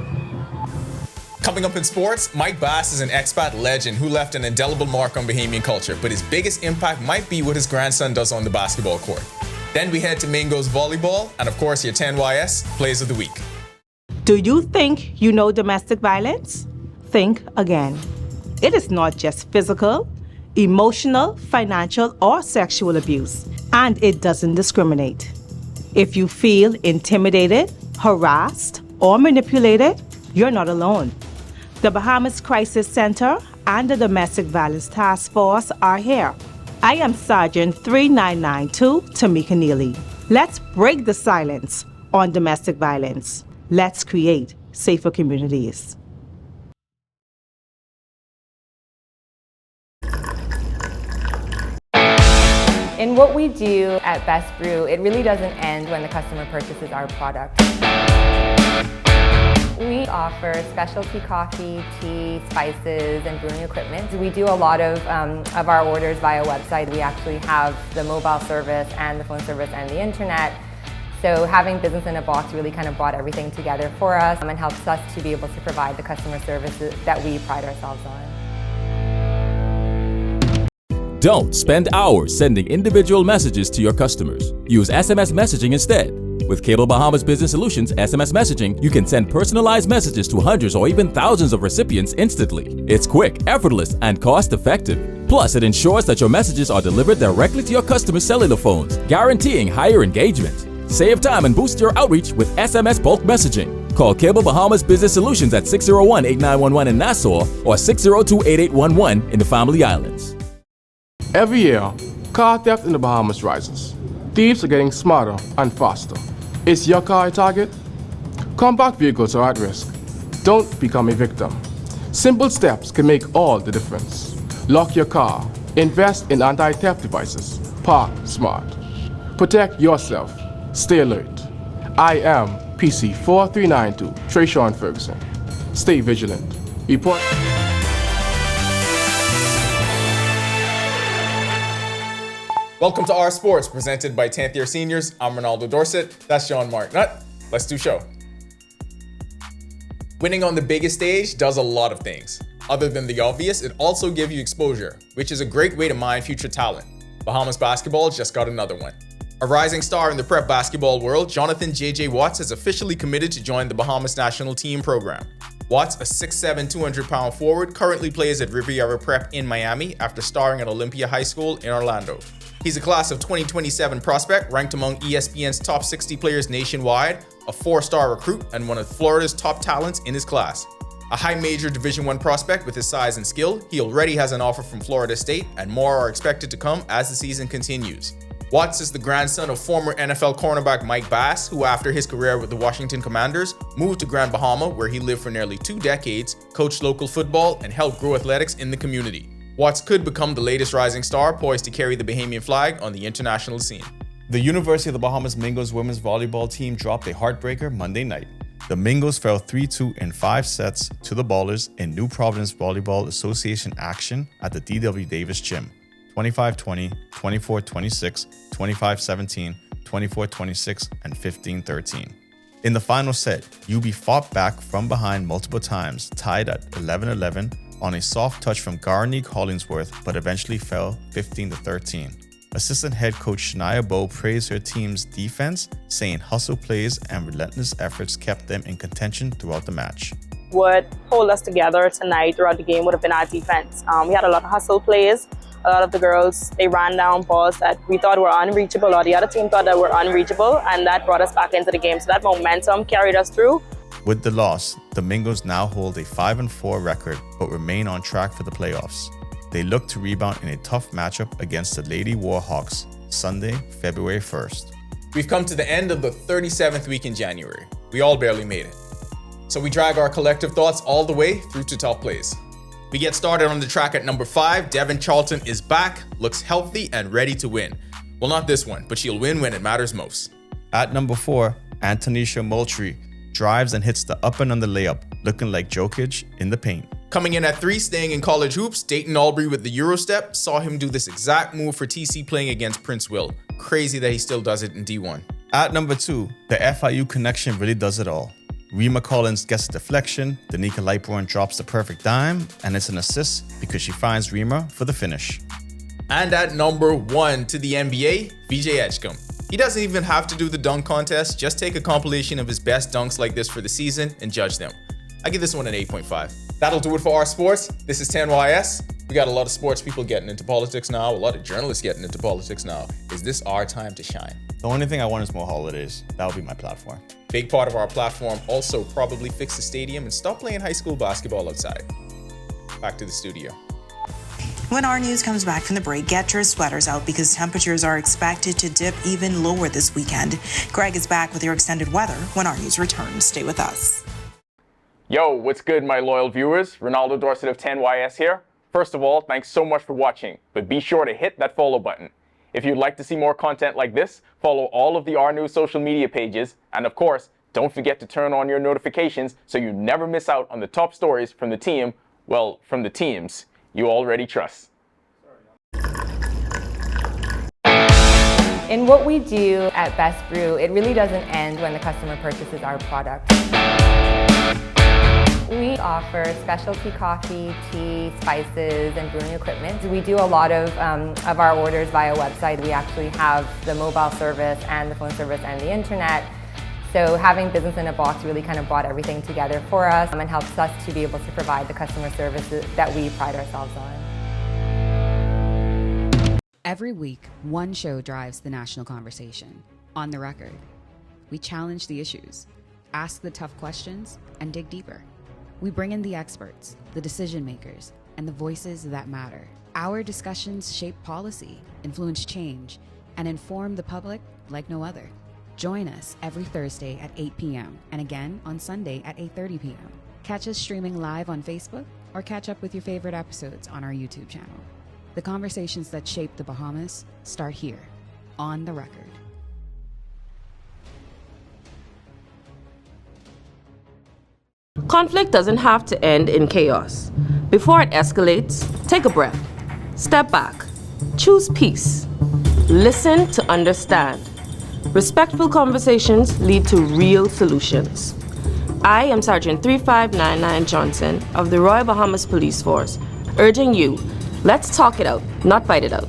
Coming up in sports, Mike Bass is an expat legend who left an indelible mark on Bahamian culture, but his biggest impact might be what his grandson does on the basketball court. Then we head to Mingo's volleyball, and of course your 10YS Plays of the Week. Do you think you know domestic violence? Think again. It is not just physical, emotional, financial, or sexual abuse, and it doesn't discriminate. If you feel intimidated, harassed, or manipulated, you're not alone. The Bahamas Crisis Center and the Domestic Violence Task Force are here. I am Sergeant 3992 Tamika Neely. Let's break the silence on domestic violence. Let's create safer communities. In what we do at Best Brew, it really doesn't end when the customer purchases our product. We offer specialty coffee, tea, spices, and brewing equipment. We do a lot of our orders via website. We actually have the mobile service and the phone service and the internet. So having business in a box really kind of brought everything together for us and helps us to be able to provide the customer services that we pride ourselves on. Don't spend hours sending individual messages to your customers. Use SMS messaging instead. With Cable Bahamas Business Solutions SMS messaging, you can send personalized messages to hundreds or even thousands of recipients instantly. It's quick, effortless, and cost-effective. Plus, it ensures that your messages are delivered directly to your customers' cellular phones, guaranteeing higher engagement. Save time and boost your outreach with SMS bulk messaging. Call Cable Bahamas Business Solutions at 601-8911 in Nassau or 602-8811 in the Family Islands. Every year, car theft in the Bahamas rises. Thieves are getting smarter and faster. Is your car a target? Compact vehicles are at risk. Don't become a victim. Simple steps can make all the difference. Lock your car. Invest in anti-theft devices. Park smart. Protect yourself. Stay alert. I am PC 4392 Trayshawn Ferguson. Stay vigilant. Report. Welcome to Our Sports, presented by 10th Year Seniors. I'm Ronaldo Dorset. That's Sean Marknut. Let's do show. Winning on the biggest stage does a lot of things. Other than the obvious, it also gives you exposure, which is a great way to mine future talent. Bahamas basketball just got another one. A rising star in the prep basketball world, Jonathan J.J. Watts has officially committed to join the Bahamas national team program. Watts, a 6'7", 200-pound forward, currently plays at Riviera Prep in Miami after starring at Olympia High School in Orlando. He's a class of 2027 prospect, ranked among ESPN's top 60 players nationwide, a 4-star recruit, and one of Florida's top talents in his class. A high major Division I prospect with his size and skill, he already has an offer from Florida State, and more are expected to come as the season continues. Watts is the grandson of former NFL cornerback Mike Bass, who after his career with the Washington Commanders, moved to Grand Bahama, where he lived for nearly 2 decades, coached local football, and helped grow athletics in the community. Watts could become the latest rising star poised to carry the Bahamian flag on the international scene. The University of the Bahamas Mingos women's volleyball team dropped a heartbreaker Monday night. The Mingos fell 3-2 in 5 sets to the Ballers in New Providence Volleyball Association action at the D.W. Davis Gym. 25-20, 24-26, 25-17, 24-26, and 15-13. In the final set, UB fought back from behind multiple times, tied at 11-11 on a soft touch from Garnique Hollingsworth, but eventually fell 15-13. Assistant head coach Shania Bowe praised her team's defense, saying hustle plays and relentless efforts kept them in contention throughout the match. What hold us together tonight throughout the game would have been our defense. We had a lot of hustle plays. A lot of the girls, they ran down balls that we thought were unreachable, or the other team thought that were unreachable, and that brought us back into the game. So that momentum carried us through. With the loss, the Mingos now hold a 5-4 record but remain on track for the playoffs. They look to rebound in a tough matchup against the Lady Warhawks, Sunday, February 1st. We've come to the end of the 37th week in January. We all barely made it. So we drag our collective thoughts all the way through to top plays. We get started on the track at number 5. Devin Charlton is back, looks healthy and ready to win. Well, not this one, but she'll win when it matters most. At number 4, Antonisha Moultrie drives and hits the up and under layup, looking like Jokic in the paint. Coming in at 3, staying in college hoops, Dayton Albury with the Eurostep, saw him do this exact move for TC playing against Prince Will. Crazy that he still does it in D1. At number 2, the FIU connection really does it all. Rima Collins gets a deflection, Danica Lightbourne drops the perfect dime, and it's an assist because she finds Rima for the finish. And at number 1 to the NBA, VJ Edgecombe. He doesn't even have to do the dunk contest, just take a compilation of his best dunks like this for the season and judge them. I give this one an 8.5. That'll do it for our sports. This is 10YS. We got a lot of sports people getting into politics now, a lot of journalists getting into politics now. Is this our time to shine? The only thing I want is more holidays. That would be my platform. Big part of our platform also probably fix the stadium and stop playing high school basketball outside. Back to the studio. When our news comes back from the break, get your sweaters out because temperatures are expected to dip even lower this weekend. Greg is back with your extended weather when our news returns. Stay with us. Yo, what's good, my loyal viewers? Ronaldo Dorset of 10YS here. First of all, thanks so much for watching, but be sure to hit that follow button. If you'd like to see more content like this, follow all of the Our News social media pages, and of course, don't forget to turn on your notifications so you never miss out on the top stories from the team, well, from the teams you already trust. In what we do at Best Brew, it really doesn't end when the customer purchases our product. We offer specialty coffee, tea, spices, and brewing equipment. We do a lot of our orders via website. We actually have the mobile service and the phone service and the internet. So having business in a box really kind of brought everything together for us and helps us to be able to provide the customer services that we pride ourselves on. Every week, one show drives the national conversation. On the Record. We challenge the issues, ask the tough questions, and dig deeper. We bring in the experts, the decision makers, and the voices that matter. Our discussions shape policy, influence change, and inform the public like no other. Join us every Thursday at 8 p.m. and again on Sunday at 8:30 p.m. Catch us streaming live on Facebook or catch up with your favorite episodes on our YouTube channel. The conversations that shape the Bahamas start here, on the Record. Conflict doesn't have to end in chaos. Before it escalates, take a breath. Step back. Choose peace. Listen to understand. Respectful conversations lead to real solutions. I am Sergeant 3599 Johnson of the Royal Bahamas Police Force, urging you, let's talk it out, not fight it out.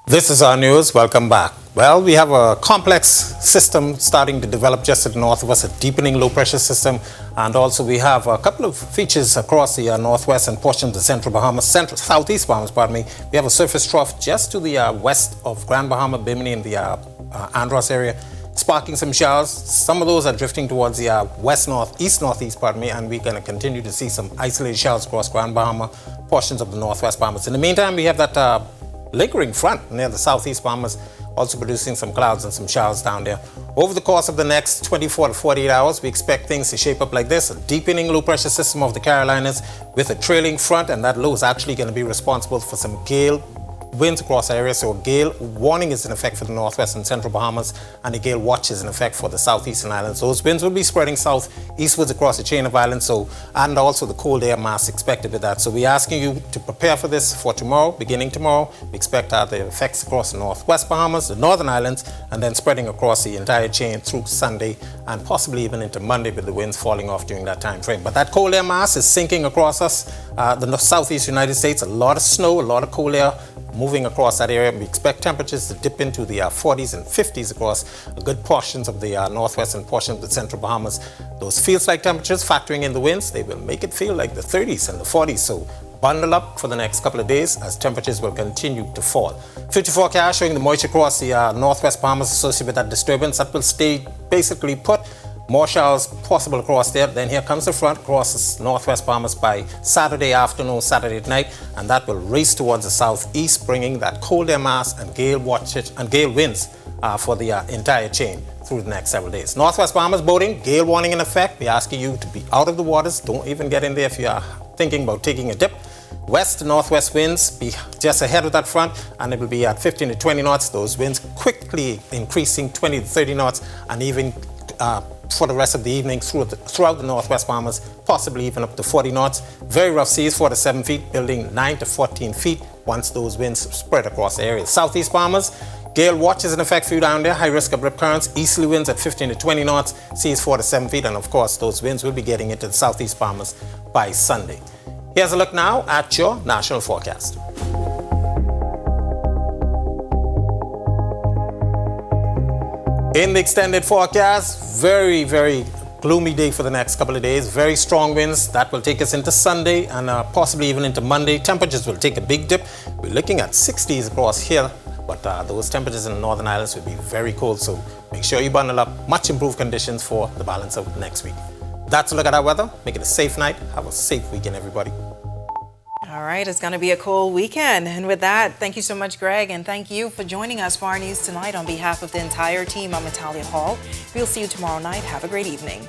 This is our news. Welcome back. Well, we have a complex system starting to develop just to the north of us, a deepening low-pressure system, and also we have a couple of features across the northwest and portion of the central Bahamas, southeast Bahamas, pardon me. We have a surface trough just to the west of Grand Bahama, Bimini, in the Andros area, sparking some showers. Some of those are drifting towards the east-northeast, pardon me, and we're going to continue to see some isolated showers across Grand Bahama, portions of the northwest Bahamas. In the meantime, we have that lingering front near the southeast Bahamas, also producing some clouds and some showers down there. Over the course of the next 24 to 48 hours, we expect things to shape up like this: a deepening low pressure system of the Carolinas with a trailing front, and that low is actually going to be responsible for some gale winds across the area, so a gale warning is in effect for the northwest and central Bahamas, and a gale watch is in effect for the southeastern islands. Those winds will be spreading southeastwards across the chain of islands, and also the cold air mass expected with that. So we're asking you to prepare for this for tomorrow. Beginning tomorrow, we expect the effects across the northwest Bahamas, the northern islands, and then spreading across the entire chain through Sunday and possibly even into Monday with the winds falling off during that time frame. But that cold air mass is sinking across us, the southeast United States. A lot of snow, a lot of cold air moving across that area. We expect temperatures to dip into the 40s and 50s across good portions of the northwestern portion of the central Bahamas. Those feels-like temperatures, factoring in the winds, they will make it feel like the 30s and the 40s. So bundle up for the next couple of days as temperatures will continue to fall. Future forecast showing the moisture across the northwest Bahamas associated with that disturbance that will stay basically put. More showers possible across there. Then here comes the front across the northwest Bahamas by Saturday afternoon, Saturday night, and that will race towards the southeast, bringing that cold air mass and gale watches and gale winds for the entire chain through the next several days. Northwest Bahamas boating, gale warning in effect. We're asking you to be out of the waters. Don't even get in there if you are thinking about taking a dip. West to northwest winds be just ahead of that front, and it will be at 15 to 20 knots. Those winds quickly increasing 20 to 30 knots, and even for the rest of the evening throughout the northwest Bahamas, possibly even up to 40 knots. Very rough seas, 4 to 7 feet, building 9 to 14 feet once those winds spread across the area. Southeast Bahamas, gale watch is in effect for you down there. High risk of rip currents, easterly winds at 15 to 20 knots, seas 4 to 7 feet, and of course those winds will be getting into the southeast Bahamas by Sunday. Here's a look now at your national forecast. In the extended forecast, very, very gloomy day for the next couple of days. Very strong winds. That will take us into Sunday and possibly even into Monday. Temperatures will take a big dip. We're looking at 60s across here, but those temperatures in the northern islands will be very cold, so make sure you bundle up. Much improved conditions for the balance of next week. That's a look at our weather. Make it a safe night. Have a safe weekend, everybody. All right, it's going to be a cold weekend. And with that, thank you so much, Greg. And thank you for joining us for our news tonight. On behalf of the entire team, I'm Natalia Hall. We'll see you tomorrow night. Have a great evening.